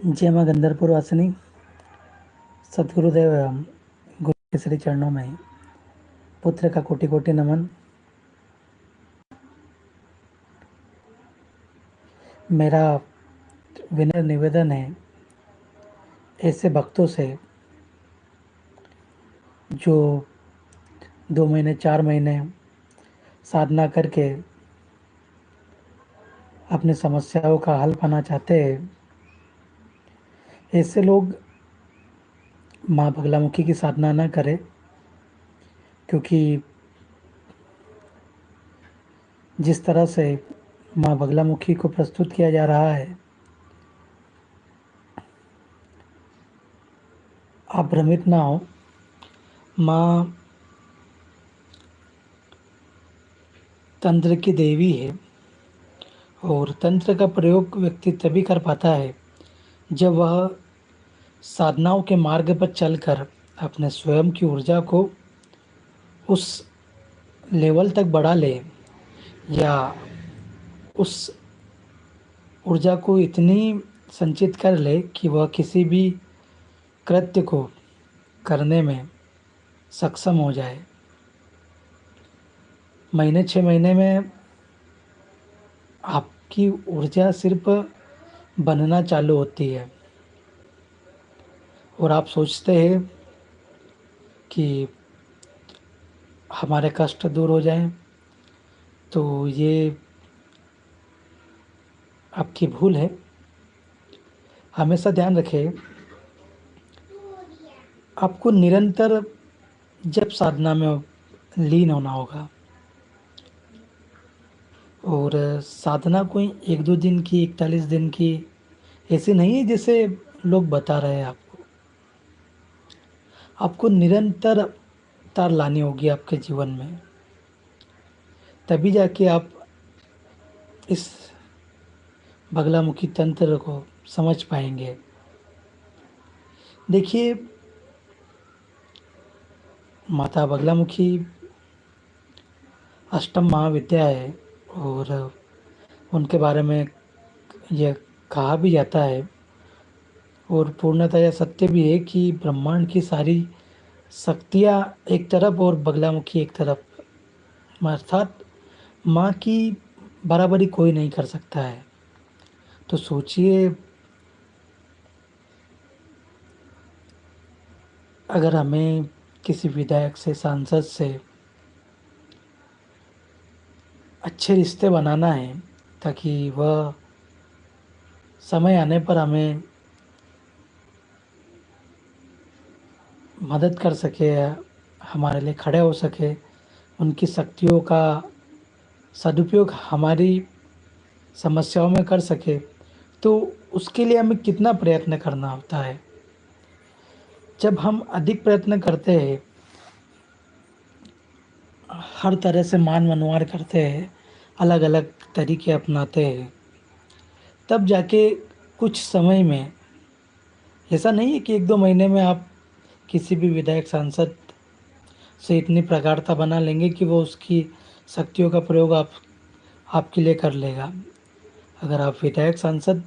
जय माँ गंधर्पुर वासिनी। सद्गुरुदेव गुरु के श्री चरणों में पुत्र का कोटि कोटि नमन। मेरा विनम्र निवेदन है ऐसे भक्तों से जो 2 महीने 4 महीने साधना करके अपनी समस्याओं का हल पाना चाहते हैं, ऐसे लोग माँ बगलामुखी की साधना न करें, क्योंकि जिस तरह से माँ बगलामुखी को प्रस्तुत किया जा रहा है, आप भ्रमित ना हो। माँ तंत्र की देवी है और तंत्र का प्रयोग व्यक्ति तभी कर पाता है जब वह साधनाओं के मार्ग पर चलकर अपने स्वयं की ऊर्जा को उस लेवल तक बढ़ा ले, या उस ऊर्जा को इतनी संचित कर ले कि वह किसी भी कृत्य को करने में सक्षम हो जाए। महीने 6 महीने में आपकी ऊर्जा सिर्फ बनना चालू होती है और आप सोचते हैं कि हमारे कष्ट दूर हो जाएं, तो ये आपकी भूल है। हमेशा ध्यान रखें, आपको निरंतर जब साधना में लीन होना होगा, और साधना कोई 1-2 दिन की, 41 दिन की ऐसी नहीं है जैसे लोग बता रहे हैं आपको। आपको निरंतरता लानी होगी आपके जीवन में, तभी जाके आप इस बगलामुखी तंत्र को समझ पाएंगे। देखिए, माता बगलामुखी अष्टम महाविद्या है और उनके बारे में यह कहा भी जाता है और पूर्णतः यह सत्य भी है कि ब्रह्मांड की सारी शक्तियाँ एक तरफ और बगलामुखी एक तरफ, अर्थात माँ की बराबरी कोई नहीं कर सकता है। तो सोचिए, अगर हमें किसी विधायक से, सांसद से अच्छे रिश्ते बनाना है ताकि वह समय आने पर हमें मदद कर सके, हमारे लिए खड़े हो सके, उनकी शक्तियों का सदुपयोग हमारी समस्याओं में कर सके, तो उसके लिए हमें कितना प्रयत्न करना होता है। जब हम अधिक प्रयत्न करते हैं, हर तरह से मान मनवार करते हैं, अलग अलग तरीके अपनाते हैं, तब जाके कुछ समय में, ऐसा नहीं है कि 1-2 महीने में आप किसी भी विधायक सांसद से इतनी प्रगाढ़ता बना लेंगे कि वो उसकी शक्तियों का प्रयोग आपके लिए कर लेगा। अगर आप विधायक सांसद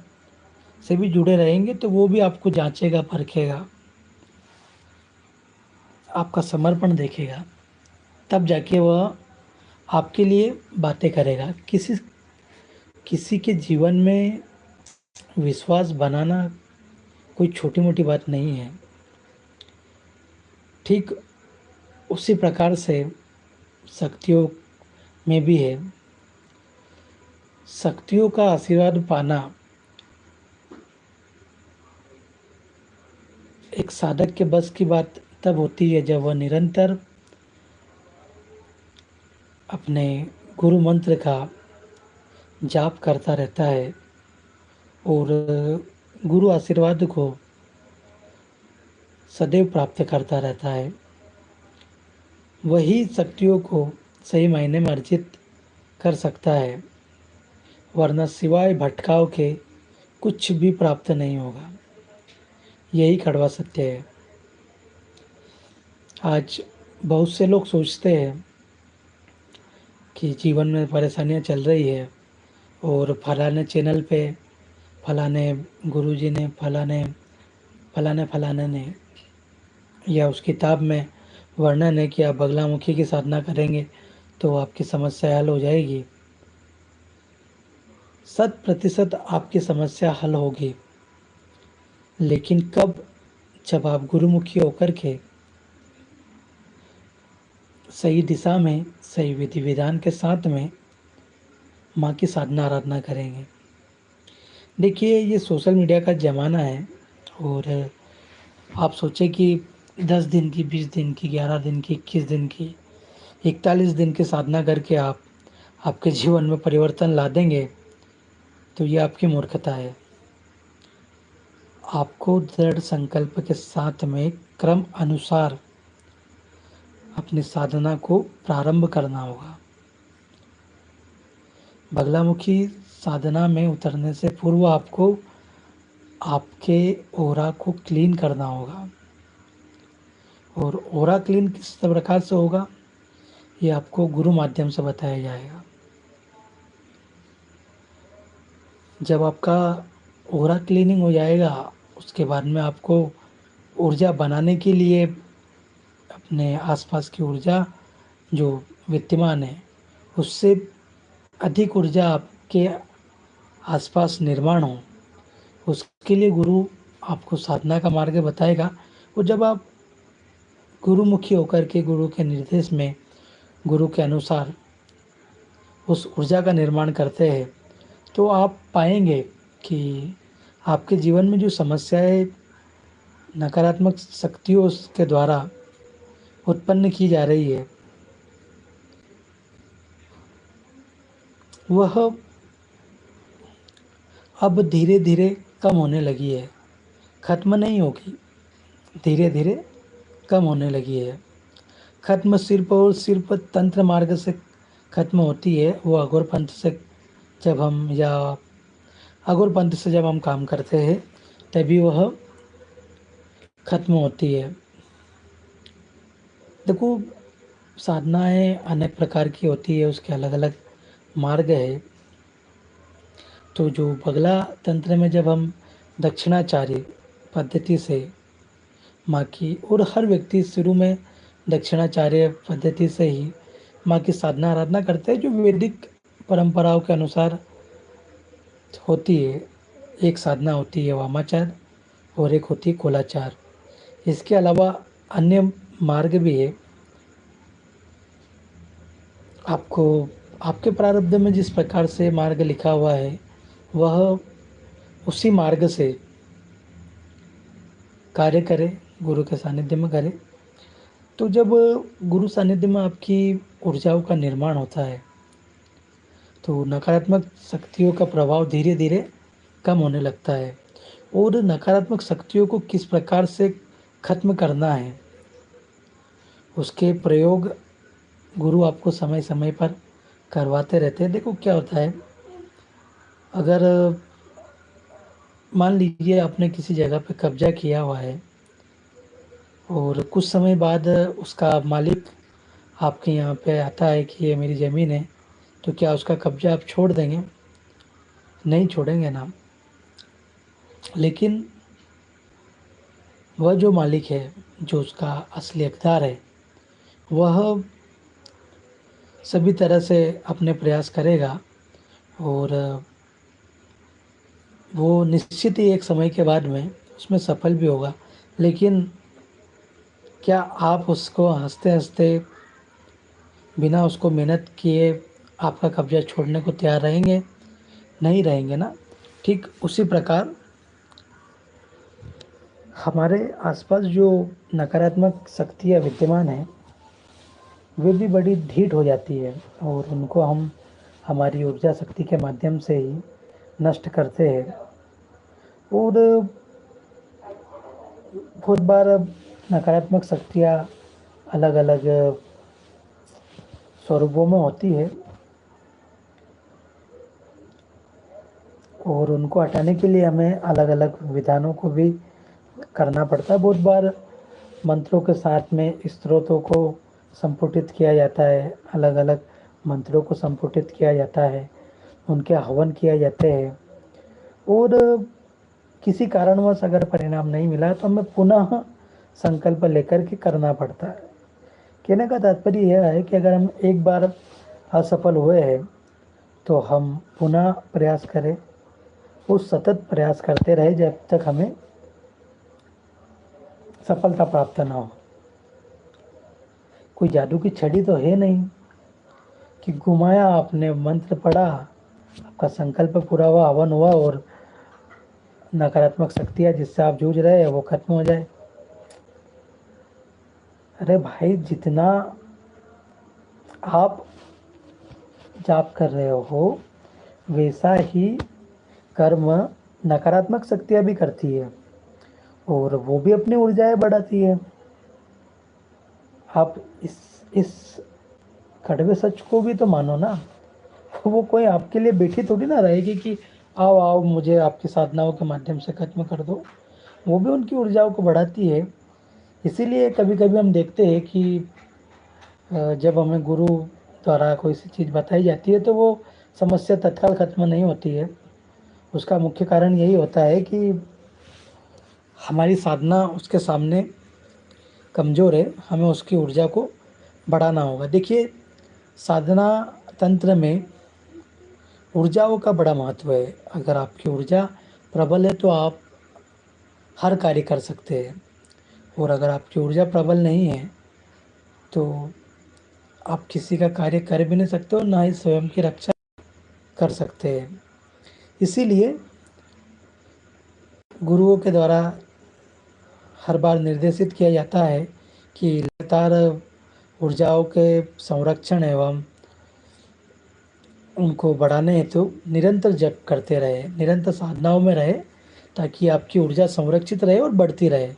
से भी जुड़े रहेंगे तो वो भी आपको जांचेगा, परखेगा, आपका समर्पण देखेगा, तब जाके वह आपके लिए बातें करेगा। किसी किसी के जीवन में विश्वास बनाना कोई छोटी मोटी बात नहीं है। ठीक उसी प्रकार से शक्तियों में भी है। शक्तियों का आशीर्वाद पाना एक साधक के बस की बात तब होती है जब वह निरंतर अपने गुरु मंत्र का जाप करता रहता है और गुरु आशीर्वाद को सदैव प्राप्त करता रहता है। वही शक्तियों को सही मायने में अर्जित कर सकता है, वरना सिवाय भटकाव के कुछ भी प्राप्त नहीं होगा। यही कड़वा सत्य है। आज बहुत से लोग सोचते हैं कि जीवन में परेशानियां चल रही है और फलाने चैनल पे फलाने गुरुजी ने, फलाने फलाने फलाने ने, या उस किताब में वर्णन है कि आप बगलामुखी की साधना करेंगे तो आपकी समस्या हल हो जाएगी। 100% आपकी समस्या हल होगी, लेकिन कब? जब आप गुरुमुखी होकर के सही दिशा में, सही विधि विधान के साथ में माँ की साधना आराधना करेंगे। देखिए, ये सोशल मीडिया का ज़माना है, और आप सोचें कि 10 दिन की, 20 दिन की, 11 दिन की, 21 दिन की, 41 दिन की साधना करके आप आपके जीवन में परिवर्तन ला देंगे, तो ये आपकी मूर्खता है। आपको दृढ़ संकल्प के साथ में क्रम अनुसार अपनी साधना को प्रारंभ करना होगा। बगलामुखी साधना में उतरने से पूर्व आपको आपके ओरा को क्लीन करना होगा, और ओरा क्लीन किस प्रकार से होगा, ये आपको गुरु माध्यम से बताया जाएगा। जब आपका ओरा क्लीनिंग हो जाएगा, उसके बाद में आपको ऊर्जा बनाने के लिए अपने आसपास की ऊर्जा जो विद्यमान है, उससे अधिक ऊर्जा आपके आसपास निर्माण हो, उसके लिए गुरु आपको साधना का मार्ग बताएगा। और जब आप गुरुमुखी होकर के गुरु के निर्देश में, गुरु के अनुसार उस ऊर्जा का निर्माण करते हैं, तो आप पाएंगे कि आपके जीवन में जो समस्याएं नकारात्मक शक्तियों के द्वारा उत्पन्न की जा रही है, वह अब धीरे धीरे कम होने लगी है। खत्म नहीं होगी, धीरे धीरे कम होने लगी है। खत्म सिर्फ और सिर्फ तंत्र मार्ग से खत्म होती है, वो अघोर पंथ से जब हम, या अघोर पंथ से जब हम काम करते हैं, तभी वह खत्म होती है। देखो, साधनाएं अनेक प्रकार की होती है, उसके अलग अलग मार्ग है। तो जो बगला तंत्र में जब हम दक्षिणाचार्य पद्धति से माँ की, और हर व्यक्ति शुरू में दक्षिणाचार्य पद्धति से ही माँ की साधना आराधना करते हैं, जो वैदिक परंपराओं के अनुसार होती है। एक साधना होती है वामाचार, और एक होती है कुलाचार। इसके अलावा अन्य मार्ग भी है। आपको आपके प्रारब्ध में जिस प्रकार से मार्ग लिखा हुआ है, वह उसी मार्ग से कार्य करें, गुरु के सानिध्य में करें। तो जब गुरु सानिध्य में आपकी ऊर्जाओं का निर्माण होता है, तो नकारात्मक शक्तियों का प्रभाव धीरे धीरे कम होने लगता है। और नकारात्मक शक्तियों को किस प्रकार से खत्म करना है, उसके प्रयोग गुरु आपको समय समय पर करवाते रहते हैं। देखो क्या होता है, अगर मान लीजिए आपने किसी जगह पे कब्जा किया हुआ है, और कुछ समय बाद उसका मालिक आपके यहाँ पे आता है कि ये मेरी ज़मीन है, तो क्या उसका कब्जा आप छोड़ देंगे? नहीं छोड़ेंगे ना। लेकिन वह जो मालिक है, जो उसका असली हकदार है, वह सभी तरह से अपने प्रयास करेगा, और वो निश्चित ही एक समय के बाद में उसमें सफल भी होगा। लेकिन क्या आप उसको हंसते हंसते, बिना उसको मेहनत किए आपका कब्जा छोड़ने को तैयार रहेंगे? नहीं रहेंगे ना। ठीक उसी प्रकार हमारे आसपास जो नकारात्मक शक्तियाँ विद्यमान हैं, वे भी बड़ी ढीठ हो जाती है, और उनको हम हमारी ऊर्जा शक्ति के माध्यम से ही नष्ट करते हैं। और बहुत बार नकारात्मक शक्तियाँ अलग अलग स्वरूपों में होती है, और उनको हटाने के लिए हमें अलग अलग विधानों को भी करना पड़ता है। बहुत बार मंत्रों के साथ में स्त्रोतों को संपुटित किया जाता है, अलग अलग मंत्रों को संपुटित किया जाता है, उनके हवन किए जाते हैं। और किसी कारणवश अगर परिणाम नहीं मिला तो हमें पुनः संकल्प लेकर के करना पड़ता है। कहने का तात्पर्य यह है कि अगर हम एक बार असफल हुए हैं तो हम पुनः प्रयास करें, वो सतत प्रयास करते रहे जब तक हमें सफलता प्राप्त ना हो। कोई जादू की छड़ी तो है नहीं कि घुमाया आपने, मंत्र पढ़ा, आपका संकल्प पूरा हुआ, हवन हुआ और नकारात्मक शक्तियाँ जिससे आप जूझ रहे हैं वो खत्म हो जाए। अरे भाई, जितना आप जाप कर रहे हो वैसा ही कर्म नकारात्मक शक्तियाँ भी करती है और वो भी अपनी ऊर्जाएं बढ़ाती है। आप इस कड़वे सच को भी तो मानो ना। वो कोई आपके लिए बैठी थोड़ी ना रहेगी कि आओ आओ मुझे आपकी साधनाओं के माध्यम से खत्म कर दो। वो भी उनकी ऊर्जाओं को बढ़ाती है। इसीलिए कभी कभी हम देखते हैं कि जब हमें गुरु द्वारा कोई सी चीज़ बताई जाती है तो वो समस्या तत्काल खत्म नहीं होती है। उसका मुख्य कारण यही होता है कि हमारी साधना उसके सामने कमज़ोर है, हमें उसकी ऊर्जा को बढ़ाना होगा। देखिए, साधना तंत्र में ऊर्जाओं का बड़ा महत्व है। अगर आपकी ऊर्जा प्रबल है तो आप हर कार्य कर सकते हैं, और अगर आपकी ऊर्जा प्रबल नहीं है तो आप किसी का कार्य कर भी नहीं सकते और ना ही स्वयं की रक्षा कर सकते हैं। इसीलिए गुरुओं के द्वारा हर बार निर्देशित किया जाता है कि लगातार ऊर्जाओं के संरक्षण एवं उनको बढ़ाने हेतु निरंतर जप करते रहे, निरंतर साधनाओं में रहे, ताकि आपकी ऊर्जा संरक्षित रहे और बढ़ती रहे।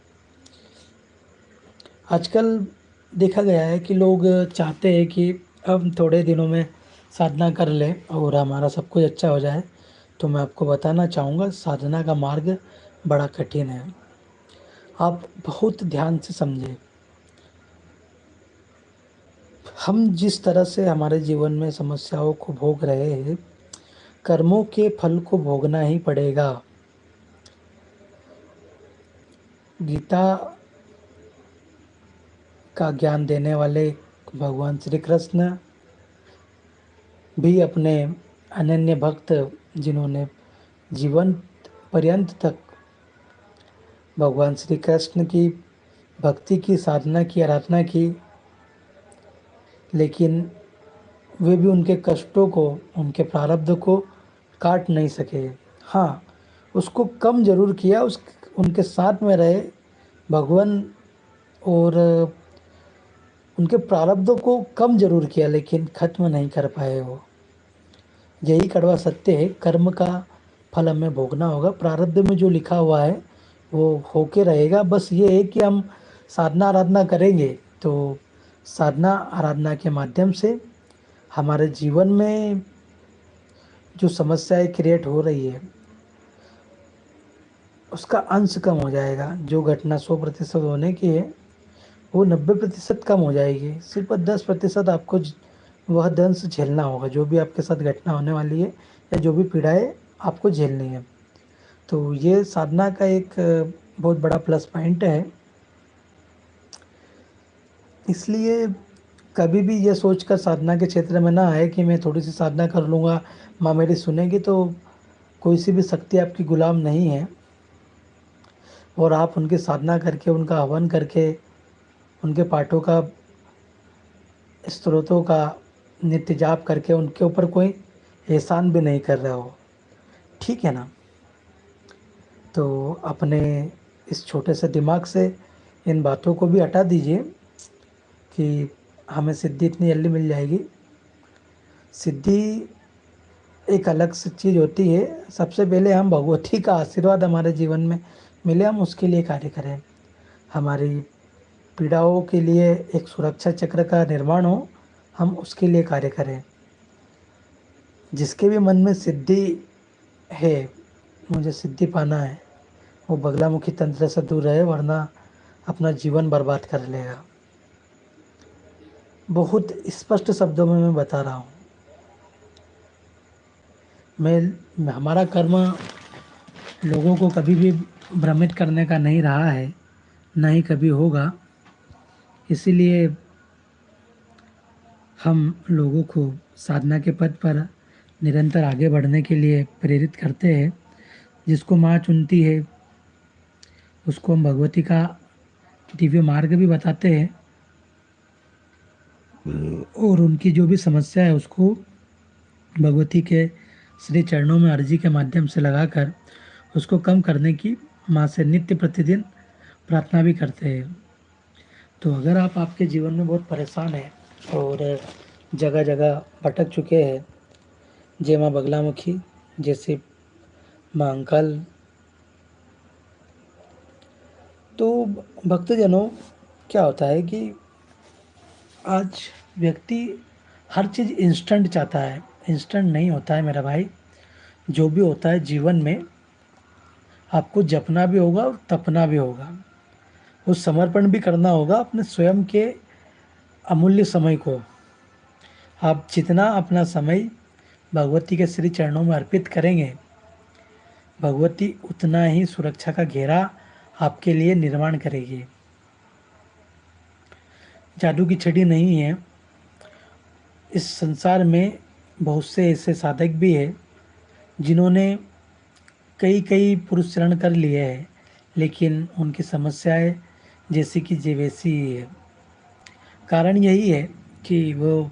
आजकल देखा गया है कि लोग चाहते हैं कि हम थोड़े दिनों में साधना कर लें और हमारा सब कुछ अच्छा हो जाए। तो मैं आपको बताना चाहूँगा, साधना का मार्ग बड़ा कठिन है। आप बहुत ध्यान से समझें। हम जिस तरह से हमारे जीवन में समस्याओं को भोग रहे हैं, कर्मों के फल को भोगना ही पड़ेगा। गीता का ज्ञान देने वाले भगवान श्री कृष्ण भी अपने अनन्य भक्त, जिन्होंने जीवन पर्यंत तक भगवान श्री कृष्ण की भक्ति की, साधना की, आराधना की, लेकिन वे भी उनके कष्टों को, उनके प्रारब्ध को काट नहीं सके। हाँ, उसको कम जरूर किया, उस उनके साथ में रहे भगवान, और उनके प्रारब्धों को कम जरूर किया लेकिन खत्म नहीं कर पाए वो। यही कड़वा सत्य है। कर्म का फल हमें भोगना होगा। प्रारब्ध में जो लिखा हुआ है वो होके रहेगा। बस ये है कि हम साधना आराधना करेंगे तो साधना आराधना के माध्यम से हमारे जीवन में जो समस्याएं क्रिएट हो रही है उसका अंश कम हो जाएगा। जो घटना 100% होने की है वो 90% कम हो जाएगी। सिर्फ 10% आपको वह दंश झेलना होगा, जो भी आपके साथ घटना होने वाली है या जो भी पीड़ाएं आपको झेलनी है। तो ये साधना का एक बहुत बड़ा प्लस पॉइंट है। इसलिए कभी भी ये सोचकर साधना के क्षेत्र में ना आए कि मैं थोड़ी सी साधना कर लूँगा, माँ मेरी सुनेगी। तो कोई सी भी शक्ति आपकी गुलाम नहीं है, और आप उनकी साधना करके, उनका हवन करके, उनके पाठों का, स्त्रोतों का नित्य जाप करके उनके ऊपर कोई एहसान भी नहीं कर रहे हो। ठीक है ना? तो अपने इस छोटे से दिमाग से इन बातों को भी हटा दीजिए कि हमें सिद्धि इतनी जल्दी मिल जाएगी। सिद्धि एक अलग सी चीज़ होती है। सबसे पहले हम भगवती का आशीर्वाद हमारे जीवन में मिले, हम उसके लिए कार्य करें। हमारी पीड़ाओं के लिए एक सुरक्षा चक्र का निर्माण हो, हम उसके लिए कार्य करें। जिसके भी मन में सिद्धि है, मुझे सिद्धि पाना है, वो बगलामुखी तंत्र से दूर रहे, वरना अपना जीवन बर्बाद कर लेगा। बहुत स्पष्ट शब्दों में मैं बता रहा हूँ। हमारा कर्म लोगों को कभी भी भ्रमित करने का नहीं रहा है, ना ही कभी होगा। इसीलिए हम लोगों को साधना के पथ पर निरंतर आगे बढ़ने के लिए प्रेरित करते हैं। जिसको माँ चुनती है उसको हम भगवती का दिव्य मार्ग भी बताते हैं, और उनकी जो भी समस्या है उसको भगवती के श्री चरणों में अर्जी के माध्यम से लगाकर उसको कम करने की माँ से नित्य प्रतिदिन प्रार्थना भी करते हैं। तो अगर आप आपके जीवन में बहुत परेशान हैं और जगह जगह भटक चुके हैं, जय माँ बगलामुखी जैसे माँ अंकल, तो भक्तजनों क्या होता है कि आज व्यक्ति हर चीज़ इंस्टेंट चाहता है। इंस्टेंट नहीं होता है मेरा भाई। जो भी होता है जीवन में आपको जपना भी होगा और तपना भी होगा, उस समर्पण भी करना होगा अपने स्वयं के अमूल्य समय को। आप जितना अपना समय भगवती के श्री चरणों में अर्पित करेंगे, भगवती उतना ही सुरक्षा का घेरा आपके लिए निर्माण करेगी। जादू की छड़ी नहीं है। इस संसार में बहुत से ऐसे साधक भी हैं जिन्होंने कई कई पुरस्चरण कर लिए हैं, लेकिन उनकी समस्याएं जैसी की जे वैसी ही है। कारण यही है कि वो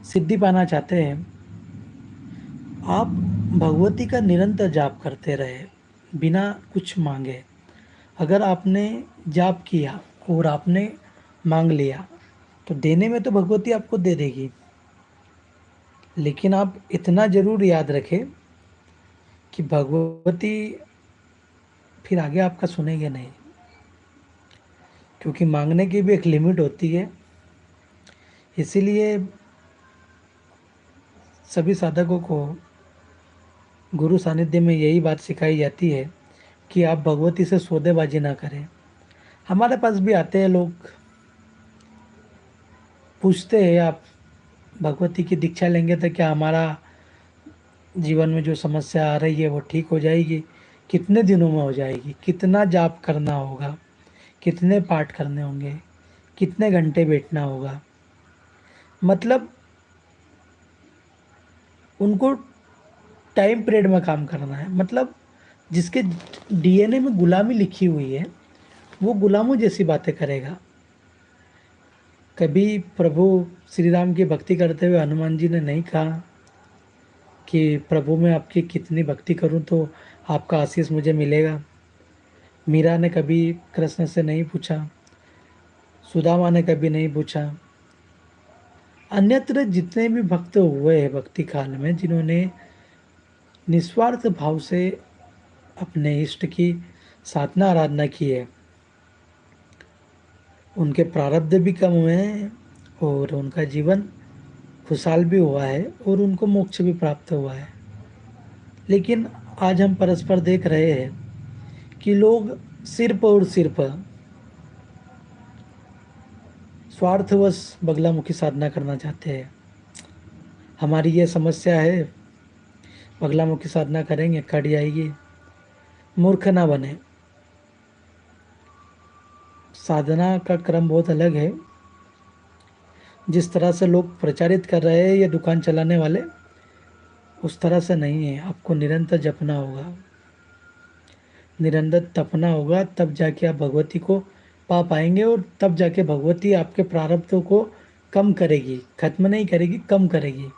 सिद्धि पाना चाहते हैं। आप भगवती का निरंतर जाप करते रहे बिना कुछ मांगे। अगर आपने जाप किया और आपने मांग लिया तो देने में तो भगवती आपको दे देगी, लेकिन आप इतना जरूर याद रखें कि भगवती फिर आगे आपका सुनेंगे नहीं, क्योंकि मांगने की भी एक लिमिट होती है। इसीलिए सभी साधकों को गुरु सानिध्य में यही बात सिखाई जाती है कि आप भगवती से सौदेबाजी ना करें। हमारे पास भी आते हैं लोग, पूछते हैं आप भगवती की दीक्षा लेंगे तो क्या हमारा जीवन में जो समस्या आ रही है वो ठीक हो जाएगी? कितने दिनों में हो जाएगी? कितना जाप करना होगा? कितने पाठ करने होंगे? कितने घंटे बैठना होगा? मतलब उनको टाइम पीरियड में काम करना है। मतलब जिसके डीएनए में गुलामी लिखी हुई है वो गुलामों जैसी बातें करेगा। कभी प्रभु श्री राम की भक्ति करते हुए हनुमान जी ने नहीं कहा कि प्रभु मैं आपकी कितनी भक्ति करूं तो आपका आशीष मुझे मिलेगा। मीरा ने कभी कृष्ण से नहीं पूछा, सुदामा ने कभी नहीं पूछा। अन्यत्र जितने भी भक्त हुए हैं भक्ति काल में, जिन्होंने निस्वार्थ भाव से अपने इष्ट की साधना आराधना की है, उनके प्रारब्ध भी कम हुए हैं और उनका जीवन खुशहाल भी हुआ है और उनको मोक्ष भी प्राप्त हुआ है। लेकिन आज हम परस्पर देख रहे हैं कि लोग सिर्फ और सिर्फ स्वार्थवश बगलामुखी साधना करना चाहते हैं। हमारी ये समस्या है, बगलामुखी साधना करेंगे कड़ी आएगी। मूर्ख ना बने। साधना का क्रम बहुत अलग है। जिस तरह से लोग प्रचारित कर रहे हैं ये दुकान चलाने वाले, उस तरह से नहीं है। आपको निरंतर जपना होगा, निरंतर तपना होगा, तब जाके आप भगवती को पा पाएंगे और तब जाके भगवती आपके प्रारब्धों को कम करेगी, खत्म नहीं करेगी, कम करेगी।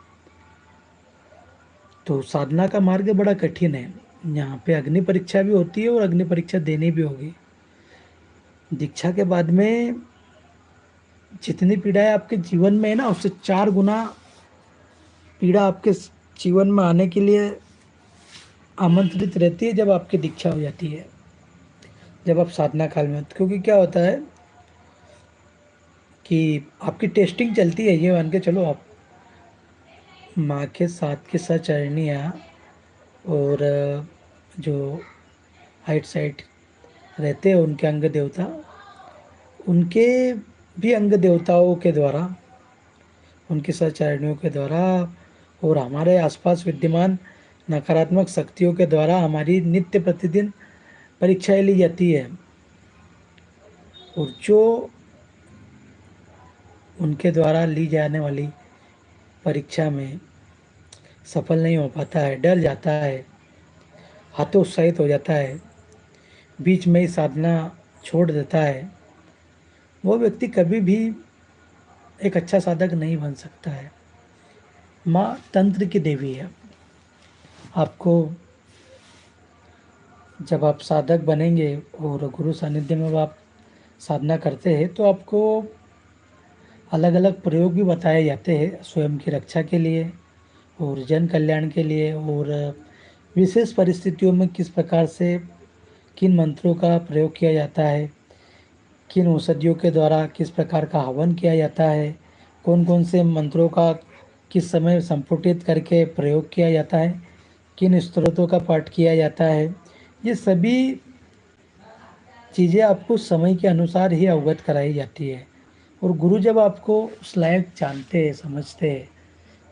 तो साधना का मार्ग बड़ा कठिन है। यहाँ पे अग्नि परीक्षा भी होती है और अग्नि परीक्षा देनी भी होगी। दीक्षा के बाद में जितनी पीड़ाएं आपके जीवन में है ना, उससे 4 गुना पीड़ा आपके जीवन में आने के लिए आमंत्रित रहती है जब आपकी दीक्षा हो जाती है, जब आप साधना काल में होते। क्योंकि क्या होता है कि आपकी टेस्टिंग चलती है। ये मान के चलो आप माँ के साथ के सचरणियाँ और जो हाइट साइड रहते हैं उनके अंग देवता, उनके भी अंग देवताओं के द्वारा, उनकी सचरणियों के द्वारा और हमारे आसपास विद्यमान नकारात्मक शक्तियों के द्वारा हमारी नित्य प्रतिदिन परीक्षाएं ली जाती है, और जो उनके द्वारा ली जाने वाली परीक्षा में सफल नहीं हो पाता है, डर जाता है, हतोत्साहित हो जाता है, बीच में ही साधना छोड़ देता है, वो व्यक्ति कभी भी एक अच्छा साधक नहीं बन सकता है। माँ तंत्र की देवी है। आपको जब आप साधक बनेंगे और गुरु सानिध्य में आप साधना करते हैं तो आपको अलग अलग प्रयोग भी बताए जाते हैं स्वयं की रक्षा के लिए और जन कल्याण के लिए, और विशेष परिस्थितियों में किस प्रकार से किन मंत्रों का प्रयोग किया जाता है, किन औषधियों के द्वारा किस प्रकार का हवन किया जाता है, कौन कौन से मंत्रों का किस समय संपुटित करके प्रयोग किया जाता है, किन स्त्रोतों का पाठ किया जाता है। ये सभी चीज़ें आपको समय के अनुसार ही अवगत कराई जाती है, और गुरु जब आपको उस लायक जानते हैं, समझते हैं,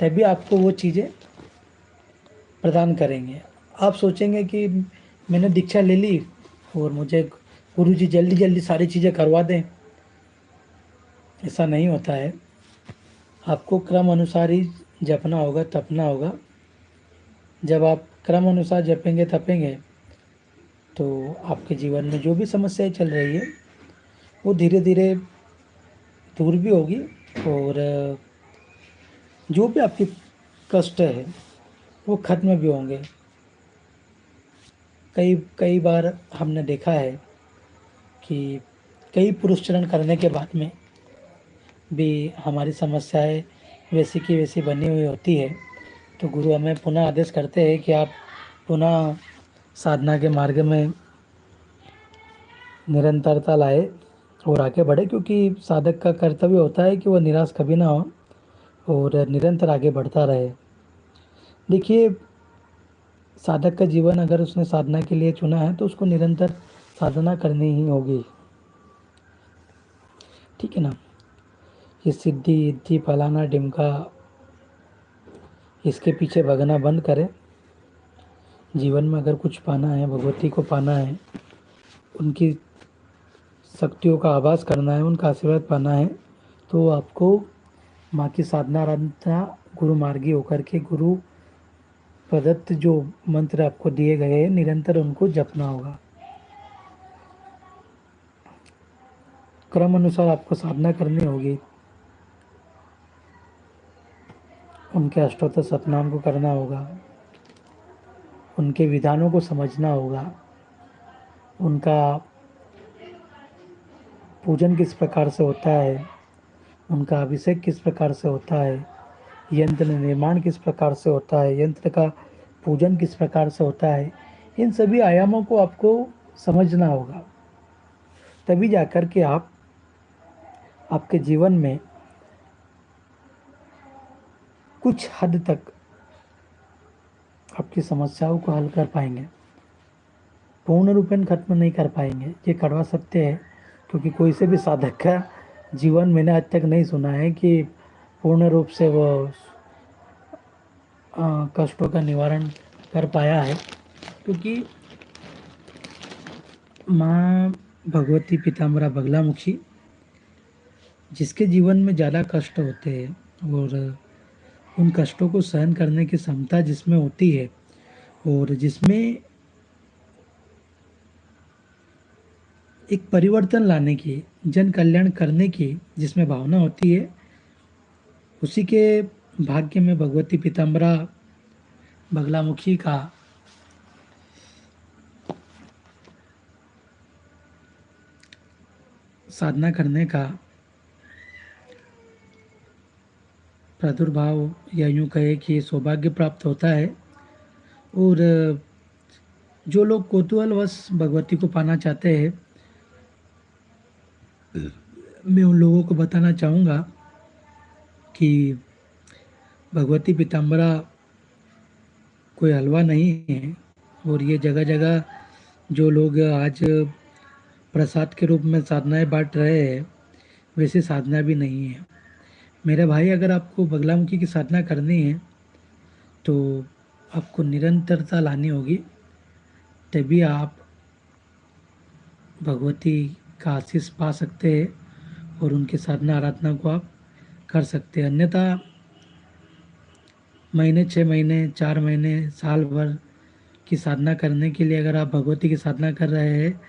तभी आपको वो चीज़ें प्रदान करेंगे। आप सोचेंगे कि मैंने दीक्षा ले ली और मुझे गुरु जी जल्दी जल्दी सारी चीज़ें करवा दें, ऐसा नहीं होता है। आपको क्रम अनुसार ही जपना होगा, तपना होगा। जब आप क्रम अनुसार जपेंगे तपेंगे तो आपके जीवन में जो भी समस्याएं चल रही है वो धीरे धीरे दूर भी होगी, और जो भी आपकी कष्ट है वो खत्म भी होंगे। कई कई बार हमने देखा है कि कई पुरुषचरण करने के बाद में भी हमारी समस्याएं वैसी की वैसी बनी हुई होती है, तो गुरु हमें पुनः आदेश करते हैं कि आप पुनः साधना के मार्ग में निरंतरता लाए और आगे बढ़े, क्योंकि साधक का कर्तव्य होता है कि वह निराश कभी ना हो और निरंतर आगे बढ़ता रहे। देखिए, साधक का जीवन अगर उसने साधना के लिए चुना है तो उसको निरंतर साधना करनी ही होगी, ठीक है ना। ये सिद्धि इद्धि फलाना ढिमका, इसके पीछे भगना बंद करें। जीवन में अगर कुछ पाना है, भगवती को पाना है, उनकी शक्तियों का आभास करना है, उनका आशीर्वाद पाना है, तो आपको माँ की साधना आराधना गुरु मार्गी होकर के गुरु प्रदत्त जो मंत्र आपको दिए गए हैं निरंतर उनको जपना होगा। क्रम अनुसार आपको साधना करनी होगी, उनके अष्टोत्तर सतनाम को करना होगा, उनके विधानों को समझना होगा, उनका पूजन किस प्रकार से होता है, उनका अभिषेक किस प्रकार से होता है, यंत्र निर्माण किस प्रकार से होता है, यंत्र का पूजन किस प्रकार से होता है, इन सभी आयामों को आपको समझना होगा। तभी जाकर के आप आपके जीवन में कुछ हद तक आपकी समस्याओं को हल कर पाएंगे। पूर्ण रूपेण खत्म नहीं कर पाएंगे, ये कड़वा सत्य है, क्योंकि कोई से भी साधक का जीवन मैंने आज तक नहीं सुना है कि पूर्ण रूप से वो कष्टों का निवारण कर पाया है। क्योंकि माँ भगवती पीताम्बरा बगलामुखी, जिसके जीवन में ज़्यादा कष्ट होते हैं और उन कष्टों को सहन करने की क्षमता जिसमें होती है और जिसमें एक परिवर्तन लाने की, जन कल्याण करने की जिसमें भावना होती है, उसी के भाग्य में भगवती पीताम्बरा बगलामुखी का साधना करने का प्रादुर्भाव, या यूँ कहे कि सौभाग्य प्राप्त होता है। और जो लोग कौतूहलवश भगवती को पाना चाहते हैं, मैं उन लोगों को बताना चाहूँगा कि भगवती पीताम्बरा कोई हलवा नहीं है, और ये जगह जगह जो लोग आज प्रसाद के रूप में साधनाएं बांट रहे हैं, वैसी साधना भी नहीं है। मेरे भाई, अगर आपको बगलामुखी की साधना करनी है तो आपको निरंतरता लानी होगी, तभी आप भगवती का आशीष पा सकते हैं और उनकी साधना आराधना को आप कर सकते हैं। अन्यथा महीने, 6 महीने, 4 महीने, साल भर की साधना करने के लिए अगर आप भगवती की साधना कर रहे हैं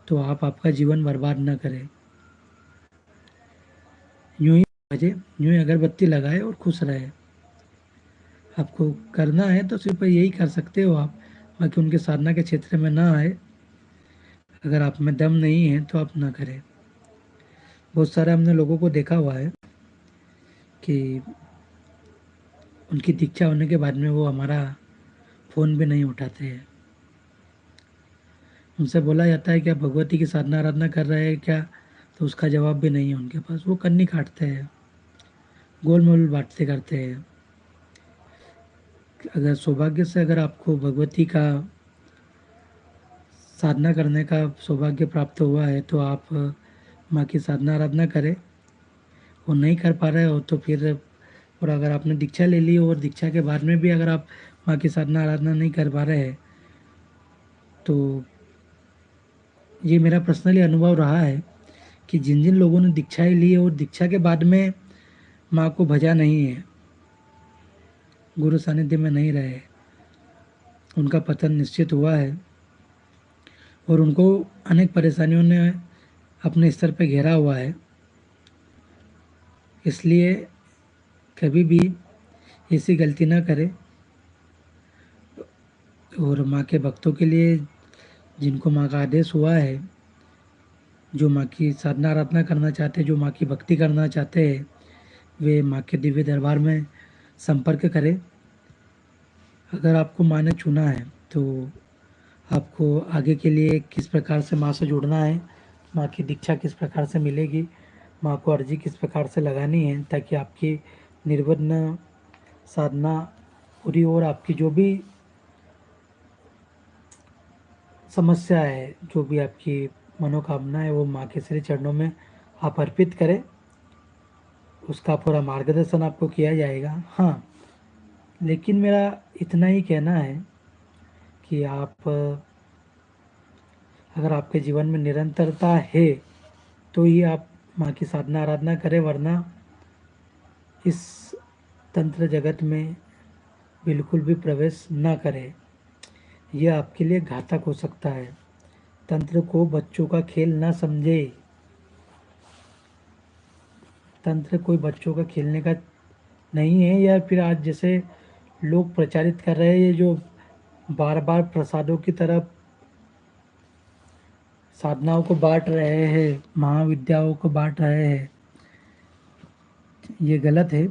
तो आप आपका जीवन बर्बाद न करें। यूं ही बजे, यूं ही अगरबत्ती लगाए और खुश रहे। आपको करना है तो सिर्फ यही कर सकते हो आप, बाकी उनके साधना के क्षेत्र में ना आए। अगर आप में दम नहीं है तो आप ना करें। बहुत सारे हमने लोगों को देखा हुआ है कि उनकी दीक्षा होने के बाद में वो हमारा फ़ोन भी नहीं उठाते हैं। उनसे बोला जाता है कि आप भगवती की साधना आराधना कर रहे हैं क्या, तो उसका जवाब भी नहीं है उनके पास। वो कन्नी काटते हैं, गोल मोल बातें करते हैं। अगर सौभाग्य से अगर आपको भगवती का साधना करने का सौभाग्य प्राप्त हुआ है तो आप माँ की साधना आराधना करें। वो नहीं कर पा रहे हो तो फिर, और अगर आपने दीक्षा ले ली और दीक्षा के बाद में भी अगर आप माँ की साधना आराधना नहीं कर पा रहे हैं तो ये मेरा पर्सनली अनुभव रहा है कि जिन जिन लोगों ने दीक्षाएं ली और दीक्षा के बाद में माँ को भजा नहीं है, गुरु सानिध्य में नहीं रहे, उनका पतन निश्चित हुआ है और उनको अनेक परेशानियों ने अपने स्तर पे घेरा हुआ है। इसलिए कभी भी ऐसी गलती ना करें। और माँ के भक्तों के लिए, जिनको माँ का आदेश हुआ है, जो माँ की साधना आराधना करना चाहते हैं, जो माँ की भक्ति करना चाहते हैं, वे माँ के दिव्य दरबार में संपर्क करें। अगर आपको माँ ने चुना है तो आपको आगे के लिए किस प्रकार से माँ से जुड़ना है, माँ की दीक्षा किस प्रकार से मिलेगी, माँ को अर्जी किस प्रकार से लगानी है, ताकि आपकी निर्विघ्न साधना पूरी और आपकी जो भी समस्या है, जो भी आपकी मनोकामना है, वो माँ के श्री चरणों में आप अर्पित करें। उसका पूरा मार्गदर्शन आपको किया जाएगा। हाँ, लेकिन मेरा इतना ही कहना है कि आप, अगर आपके जीवन में निरंतरता है तो ही आप माँ की साधना आराधना करें, वरना इस तंत्र जगत में बिल्कुल भी प्रवेश न करें। यह आपके लिए घातक हो सकता है। तंत्र को बच्चों का खेल ना समझे। तंत्र कोई बच्चों का खेलने का नहीं है। या फिर आज जैसे लोग प्रचारित कर रहे हैं, ये जो बार बार प्रसादों की तरफ साधनाओं को बांट रहे हैं, महाविद्याओं को बांट रहे हैं, ये गलत है।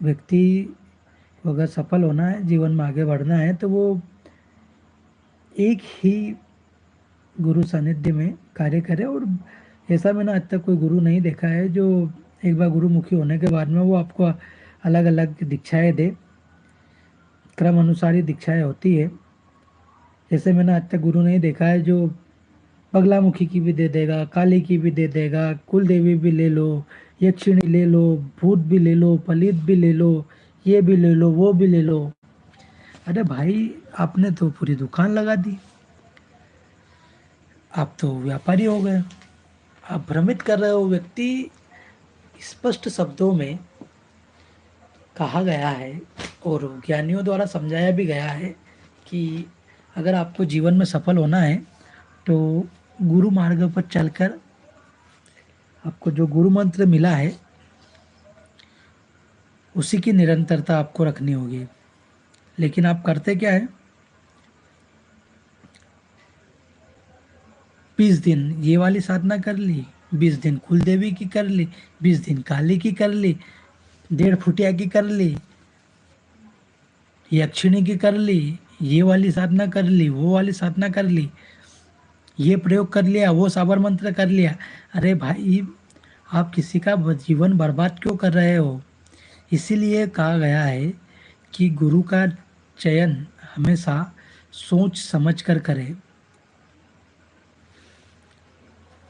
व्यक्ति को अगर सफल होना है, जीवन में आगे बढ़ना है, तो वो एक ही गुरु सानिध्य में कार्य करे। और ऐसा मैंने आज तक कोई गुरु नहीं देखा है जो एक बार गुरुमुखी होने के बाद में वो आपको अलग अलग दीक्षाएं दे। क्रम अनुसार ही दीक्षाएं होती है। जैसे मैंने आज तक गुरु नहीं देखा है जो बगलामुखी की भी दे देगा, काली की भी दे देगा, कुल देवी भी ले लो, यक्षिणी ले लो, भूत भी ले लो, पलित भी ले लो, ये भी ले लो, वो भी ले लो। अरे भाई, आपने तो पूरी दुकान लगा दी। आप तो व्यापारी हो गए। आप भ्रमित कर रहे हो। व्यक्ति, स्पष्ट शब्दों में कहा गया है और ज्ञानियों द्वारा समझाया भी गया है कि अगर आपको जीवन में सफल होना है तो गुरु मार्ग पर चलकर आपको जो गुरु मंत्र मिला है उसी की निरंतरता आपको रखनी होगी। लेकिन आप करते क्या है, 20 दिन ये वाली साधना कर ली, 20 दिन कुल देवी की कर ली, 20 दिन काली की कर ली, 1.5 फुटिया की कर ली, यक्षिणी की कर ली, ये वाली साधना कर ली, वो वाली साधना कर ली, ये प्रयोग कर लिया, वो साबर मंत्र कर लिया। अरे भाई, आप किसी का जीवन बर्बाद क्यों कर रहे हो? इसीलिए कहा गया है कि गुरु का चयन हमेशा सोच समझ कर करें।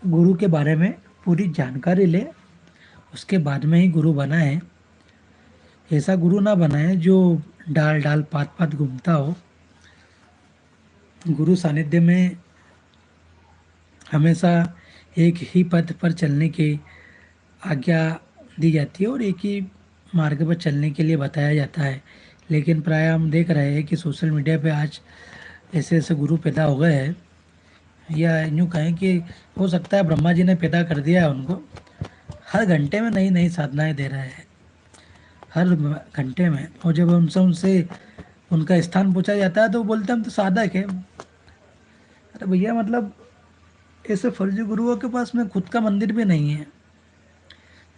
गुरु के बारे में पूरी जानकारी ले, उसके बाद में ही गुरु बना है। ऐसा गुरु ना बनाए जो डाल डाल पात पात घूमता हो। गुरु सानिध्य में हमेशा एक ही पथ पर चलने की आज्ञा दी जाती है और एक ही मार्ग पर चलने के लिए बताया जाता है। लेकिन प्राय हम देख रहे हैं कि सोशल मीडिया पे आज ऐसे ऐसे गुरु पैदा हो गए हैं, या यूँ कहें कि हो सकता है ब्रह्मा जी ने पैदा कर दिया है उनको। हर घंटे में नई नई साधनाएं दे रहे हैं, हर घंटे में। और जब उनसे उनसे उनका स्थान पूछा जाता है तो वो बोलते हैं हम तो साधक है। अरे भैया, मतलब ऐसे फर्जी गुरुओं के पास में खुद का मंदिर भी नहीं है,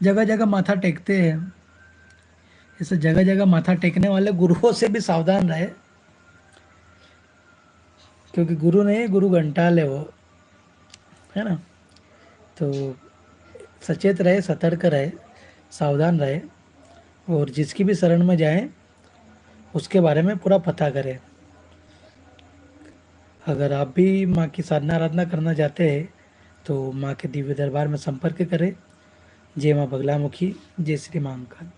जगह जगह माथा टेकते हैं। ऐसे जगह जगह माथा टेकने वाले गुरुओं से भी सावधान रहे, क्योंकि गुरु नहीं, गुरु घंटाल है वो, है ना। तो सचेत रहे, सतर्क रहे, सावधान रहे, और जिसकी भी शरण में जाए उसके बारे में पूरा पता करें। अगर आप भी माँ की साधना आराधना करना चाहते हैं तो माँ के दिव्य दरबार में संपर्क करें। जय माँ बगलामुखी, जय श्री माँ अंकाल।